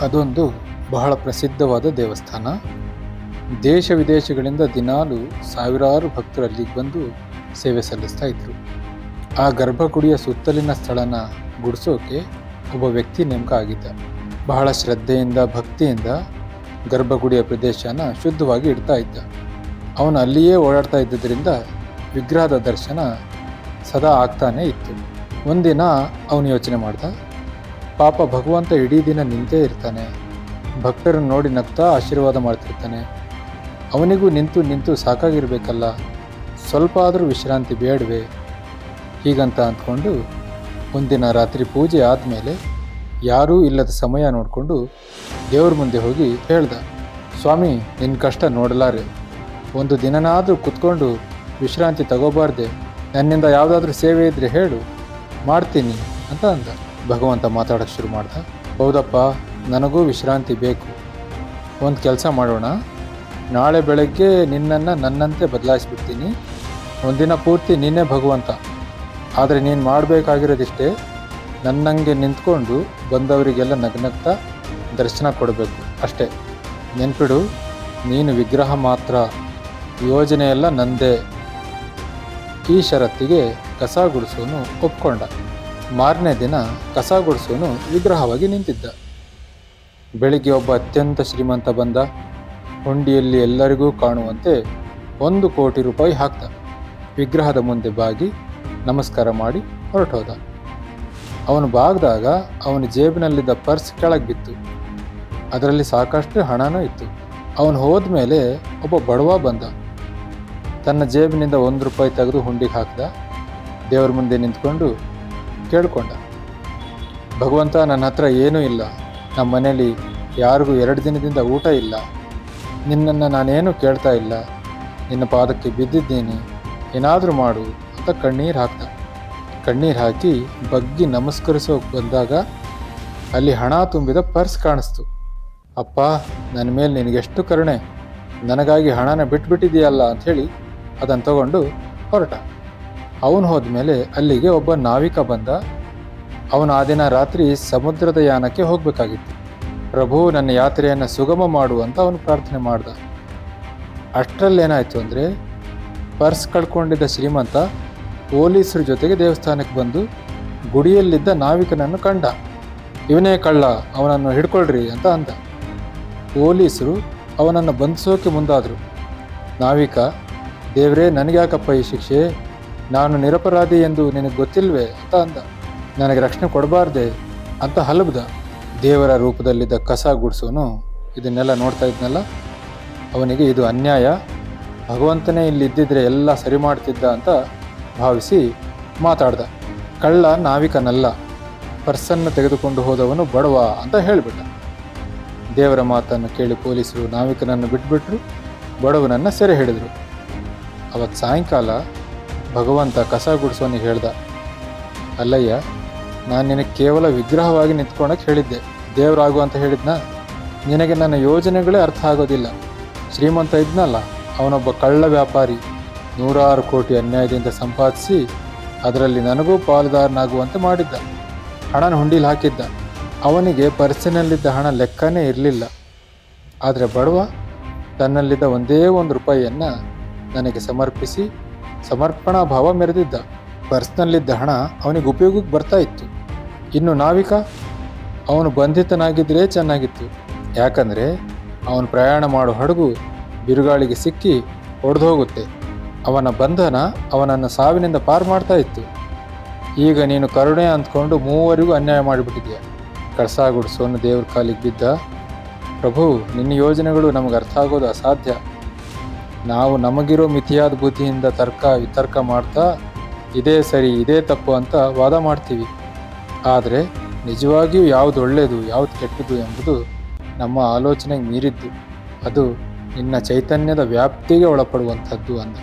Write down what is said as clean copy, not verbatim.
ಅದೊಂದು ಬಹಳ ಪ್ರಸಿದ್ಧವಾದ ದೇವಸ್ಥಾನ. ದೇಶ ವಿದೇಶಗಳಿಂದ ದಿನಾಲು ಸಾವಿರಾರು ಭಕ್ತರು ಅಲ್ಲಿಗೆ ಬಂದು ಸೇವೆ ಸಲ್ಲಿಸ್ತಾ ಇದ್ರು. ಆ ಗರ್ಭಗುಡಿಯ ಸುತ್ತಲಿನ ಸ್ಥಳನ ಗುಡಿಸೋಕೆ ಒಬ್ಬ ವ್ಯಕ್ತಿ ನೇಮಕ ಆಗಿದ್ದ. ಬಹಳ ಶ್ರದ್ಧೆಯಿಂದ ಭಕ್ತಿಯಿಂದ ಗರ್ಭಗುಡಿಯ ಪ್ರದೇಶನ ಶುದ್ಧವಾಗಿ ಇಡ್ತಾ ಇದ್ದ. ಅವನು ಅಲ್ಲಿಯೇ ಓಡಾಡ್ತಾ ಇದ್ದುದರಿಂದ ವಿಗ್ರಹದ ದರ್ಶನ ಸದಾ ಆಗ್ತಾನೇ ಇತ್ತು. ಒಂದಿನ ಅವನು ಯೋಚನೆ ಮಾಡ್ದ, ಪಾಪ ಭಗವಂತ ಇಡೀ ದಿನ ನಿಂತೇ ಇರ್ತಾನೆ, ಭಕ್ತರನ್ನು ನೋಡಿ ನಗ್ತಾ ಆಶೀರ್ವಾದ ಮಾಡ್ತಿರ್ತಾನೆ, ಅವನಿಗೂ ನಿಂತು ನಿಂತು ಸಾಕಾಗಿರ್ಬೇಕಲ್ಲ, ಸ್ವಲ್ಪ ಆದರೂ ವಿಶ್ರಾಂತಿ ಬೇಡವೇ ಹೀಗಂತ ಅಂದ್ಕೊಂಡು ಒಂದಿನ ರಾತ್ರಿ ಪೂಜೆ ಆದಮೇಲೆ ಯಾರೂ ಇಲ್ಲದ ಸಮಯ ನೋಡಿಕೊಂಡು ದೇವ್ರ ಮುಂದೆ ಹೋಗಿ ಹೇಳ್ದ, ಸ್ವಾಮಿ ನಿನ್ನ ಕಷ್ಟ ನೋಡಲಾರೆ, ಒಂದು ದಿನನಾದರೂ ಕುತ್ಕೊಂಡು ವಿಶ್ರಾಂತಿ ತಗೋಬಾರ್ದೆ, ನನ್ನಿಂದ ಯಾವುದಾದ್ರೂ ಸೇವೆ ಇದ್ದರೆ ಹೇಳು, ಮಾಡ್ತೀನಿ ಅಂತ ಅಂದ. ಭಗವಂತ ಮಾತಾಡೋಕ್ಕೆ ಶುರು ಮಾಡ್ದ, ಹೌದಪ್ಪ ನನಗೂ ವಿಶ್ರಾಂತಿ ಬೇಕು, ಒಂದು ಕೆಲಸ ಮಾಡೋಣ, ನಾಳೆ ಬೆಳಗ್ಗೆ ನಿನ್ನನ್ನು ನನ್ನಂತೆ ಬದಲಾಯಿಸ್ಬಿಡ್ತೀನಿ, ಒಂದಿನ ಪೂರ್ತಿ ನೀನೇ ಭಗವಂತ, ಆದರೆ ನೀನು ಮಾಡಬೇಕಾಗಿರೋದಿಷ್ಟೇ, ನನ್ನಂಗೆ ನಿಂತ್ಕೊಂಡು ಬಂದವರಿಗೆಲ್ಲ ನಗ್ನಗ್ತಾ ದರ್ಶನ ಕೊಡಬೇಕು ಅಷ್ಟೇ, ನೆನ್ಪಿಡು ನೀನು ವಿಗ್ರಹ ಮಾತ್ರ, ಯೋಜನೆಯೆಲ್ಲ ನಂದೇ. ಈ ಷರತ್ತಿಗೆ ಕಸ ಗುಡಿಸೋನು ಒಪ್ಕೊಂಡ. ಮಾರನೇ ದಿನ ಕಸ ಗುಡಿಸೋನು ವಿಗ್ರಹವಾಗಿ ನಿಂತಿದ್ದ. ಬೆಳಿಗ್ಗೆ ಒಬ್ಬ ಅತ್ಯಂತ ಶ್ರೀಮಂತ ಬಂದ, ಹುಂಡಿಯಲ್ಲಿ ಎಲ್ಲರಿಗೂ ಕಾಣುವಂತೆ 1 ಕೋಟಿ ರೂಪಾಯಿ ಹಾಕ್ದ. ವಿಗ್ರಹದ ಮುಂದೆ ಬಾಗಿ ನಮಸ್ಕಾರ ಮಾಡಿ ಹೊರಟೋದ. ಅವನು ಬಾಗ್ದಾಗ ಅವನ ಜೇಬಿನಲ್ಲಿದ್ದ ಪರ್ಸ್ ಕೆಳಗೆ ಬಿತ್ತು. ಅದರಲ್ಲಿ ಸಾಕಷ್ಟು ಹಣನೂ ಇತ್ತು. ಅವನು ಹೋದ್ಮೇಲೆ ಒಬ್ಬ ಬಡವ ಬಂದ, ತನ್ನ ಜೇಬಿನಿಂದ 1 ರೂಪಾಯಿ ತೆಗೆದು ಹುಂಡಿಗೆ ಹಾಕ್ದ. ದೇವರ ಮುಂದೆ ನಿಂತ್ಕೊಂಡು ಕೇಳ್ಕೊಂಡ, ಭಗವಂತ ನನ್ನ ಹತ್ರ ಏನೂ ಇಲ್ಲ, ನಮ್ಮ ಮನೇಲಿ ಯಾರಿಗೂ 2 ದಿನದಿಂದ ಊಟ ಇಲ್ಲ, ನಿನ್ನನ್ನು ನಾನೇನು ಕೇಳ್ತಾ ಇಲ್ಲ, ನಿನ್ನ ಪಾದಕ್ಕೆ ಬಿದ್ದಿದ್ದೀನಿ, ಏನಾದರೂ ಮಾಡು ಅಂತ ಕಣ್ಣೀರು ಹಾಕ್ದ. ಕಣ್ಣೀರು ಹಾಕಿ ಬಗ್ಗಿ ನಮಸ್ಕರಿಸೋಕೆ ಬಂದಾಗ ಅಲ್ಲಿ ಹಣ ತುಂಬಿದ ಪರ್ಸ್ ಕಾಣಿಸ್ತು. ಅಪ್ಪ ನನ್ನ ಮೇಲೆ ನಿನಗೆಷ್ಟು ಕರುಣೆ, ನನಗಾಗಿ ಹಣನ ಬಿಟ್ಬಿಟ್ಟಿದೆಯಲ್ಲ ಅಂಥೇಳಿ ಅದನ್ನು ತಗೊಂಡು ಹೊರಟ. ಅವನು ಹೋದ್ಮೇಲೆ ಅಲ್ಲಿಗೆ ಒಬ್ಬ ನಾವಿಕ ಬಂದ. ಅವನು ಆ ದಿನ ರಾತ್ರಿ ಸಮುದ್ರದ ಯಾನಕ್ಕೆ ಹೋಗಬೇಕಾಗಿತ್ತು. ಪ್ರಭು ನನ್ನ ಯಾತ್ರೆಯನ್ನು ಸುಗಮ ಮಾಡು ಅಂತ ಅವನು ಪ್ರಾರ್ಥನೆ ಮಾಡ್ದ. ಅಷ್ಟರಲ್ಲೇನಾಯಿತು ಅಂದರೆ, ಪರ್ಸ್ ಕಳ್ಕೊಂಡಿದ್ದ ಶ್ರೀಮಂತ ಪೊಲೀಸರ ಜೊತೆಗೆ ದೇವಸ್ಥಾನಕ್ಕೆ ಬಂದು ಗುಡಿಯಲ್ಲಿದ್ದ ನಾವಿಕನನ್ನು ಕಂಡ. ಇವನೇ ಕಳ್ಳ, ಅವನನ್ನು ಹಿಡ್ಕೊಳ್ರಿ ಅಂತ ಅಂದ. ಪೊಲೀಸರು ಅವನನ್ನು ಬಂಧಿಸೋಕೆ ಮುಂದಾದರು. ನಾವಿಕ, ದೇವರೇ ನನಗ್ಯಾಕಪ್ಪ ಈ ಶಿಕ್ಷೆ, ನಾನು ನಿರಪರಾಧಿ ಎಂದು ನಿನಗೆ ಗೊತ್ತಿಲ್ವೇ ಅಂತ ಅಂದ. ನನಗೆ ರಕ್ಷಣೆ ಕೊಡಬಾರ್ದೆ ಅಂತ ಹಲಬ್ದ. ದೇವರ ರೂಪದಲ್ಲಿದ್ದ ಕಸ ಗುಡಿಸೋನು ಇದನ್ನೆಲ್ಲ ನೋಡ್ತಾ ಇದ್ನಲ್ಲ, ಅವನಿಗೆ ಇದು ಅನ್ಯಾಯ, ಭಗವಂತನೇ ಇಲ್ಲಿದ್ದಿದ್ರೆ ಎಲ್ಲ ಸರಿ ಮಾಡ್ತಿದ್ದ ಅಂತ ಭಾವಿಸಿ ಮಾತಾಡ್ದ. ಕಳ್ಳ ನಾವಿಕನಲ್ಲ, ಪರ್ಸನ್ನು ತೆಗೆದುಕೊಂಡು ಹೋದವನು ಬಡವ ಅಂತ ಹೇಳಿಬಿಟ್ಟ. ದೇವರ ಮಾತನ್ನು ಕೇಳಿ ಪೊಲೀಸರು ನಾವಿಕನನ್ನು ಬಿಟ್ಬಿಟ್ರು, ಬಡವನನ್ನು ಸೆರೆ ಹಿಡಿದ್ರು. ಅವತ್ತು ಸಾಯಂಕಾಲ ಭಗವಂತ ಕಸ ಗುಡಿಸೋನಿಗೆ ಹೇಳ್ದ, ಅಲ್ಲಯ್ಯ, ನಾನು ನಿನಗೆ ಕೇವಲ ವಿಗ್ರಹವಾಗಿ ನಿಂತ್ಕೊಳಕ್ಕೆ ಹೇಳಿದ್ದೆ, ದೇವರಾಗು ಅಂತ ಹೇಳಿದ್ನ, ನಿನಗೆ ನನ್ನ ಯೋಜನೆಗಳೇ ಅರ್ಥ ಆಗೋದಿಲ್ಲ. ಶ್ರೀಮಂತ ಇದ್ನಲ್ಲ, ಅವನೊಬ್ಬ ಕಳ್ಳ ವ್ಯಾಪಾರಿ, 100 ಕೋಟಿ ಅನ್ಯಾಯದಿಂದ ಸಂಪಾದಿಸಿ ಅದರಲ್ಲಿ ನನಗೂ ಪಾಲುದಾರನಾಗುವಂತೆ ಮಾಡಿದ್ದ. ಹಣನ ಹುಂಡಿಲಿ ಹಾಕಿದ್ದ. ಅವನಿಗೆ ಪರ್ಸಿನಲ್ಲಿದ್ದ ಹಣ ಲೆಕ್ಕನೇ ಇರಲಿಲ್ಲ. ಆದರೆ ಬಡವ ತನ್ನಲ್ಲಿದ್ದ ಒಂದೇ 1 ರೂಪಾಯಿಯನ್ನು ನನಗೆ ಸಮರ್ಪಿಸಿ ಸಮರ್ಪಣಾ ಭಾವ ಮೆರೆದಿದ್ದ. ಪರ್ಸ್ನಲ್ಲಿದ್ದ ಹಣ ಅವನಿಗೆ ಉಪಯೋಗಕ್ಕೆ ಬರ್ತಾ ಇತ್ತು. ಇನ್ನು ನಾವಿಕ, ಅವನು ಬಂಧಿತನಾಗಿದ್ದರೆ ಚೆನ್ನಾಗಿತ್ತು, ಯಾಕಂದರೆ ಅವನು ಪ್ರಯಾಣ ಮಾಡೋ ಹಡಗು ಬಿರುಗಾಳಿಗೆ ಸಿಕ್ಕಿ ಒಡೆದು ಹೋಗುತ್ತೆ. ಅವನ ಬಂಧನ ಅವನನ್ನು ಸಾವಿನಿಂದ ಪಾರು ಮಾಡ್ತಾ ಇತ್ತು. ಈಗ ನೀನು ಕರುಣೆ ಅಂದ್ಕೊಂಡು 3 ಅನ್ಯಾಯ ಮಾಡಿಬಿಟ್ಟಿದೆಯಾ. ಕಳಸ ಗುಡಿಸೋನು ದೇವ್ರ ಕಾಲಿಗೆ ಬಿದ್ದ, ಪ್ರಭು ನಿನ್ನ ಯೋಜನೆಗಳು ನಮಗೆ ಅರ್ಥ ಆಗೋದು ಅಸಾಧ್ಯ. ನಾವು ನಮಗಿರೋ ಮಿತಿಯಾದ ಬುದ್ಧಿಯಿಂದ ವಿತರ್ಕ ಮಾಡ್ತಾ ಇದೇ ಸರಿ ಇದೇ ತಪ್ಪು ಅಂತ ವಾದ ಮಾಡ್ತೀವಿ. ಆದರೆ ನಿಜವಾಗಿಯೂ ಯಾವುದು ಒಳ್ಳೆಯದು ಯಾವುದು ಕೆಟ್ಟದ್ದು ಎಂಬುದು ನಮ್ಮ ಆಲೋಚನೆಗೆ ಮೀರಿದ್ದು, ಅದು ನಿನ್ನ ಚೈತನ್ಯದ ವ್ಯಾಪ್ತಿಗೆ ಒಳಪಡುವಂಥದ್ದು ಅಂದ.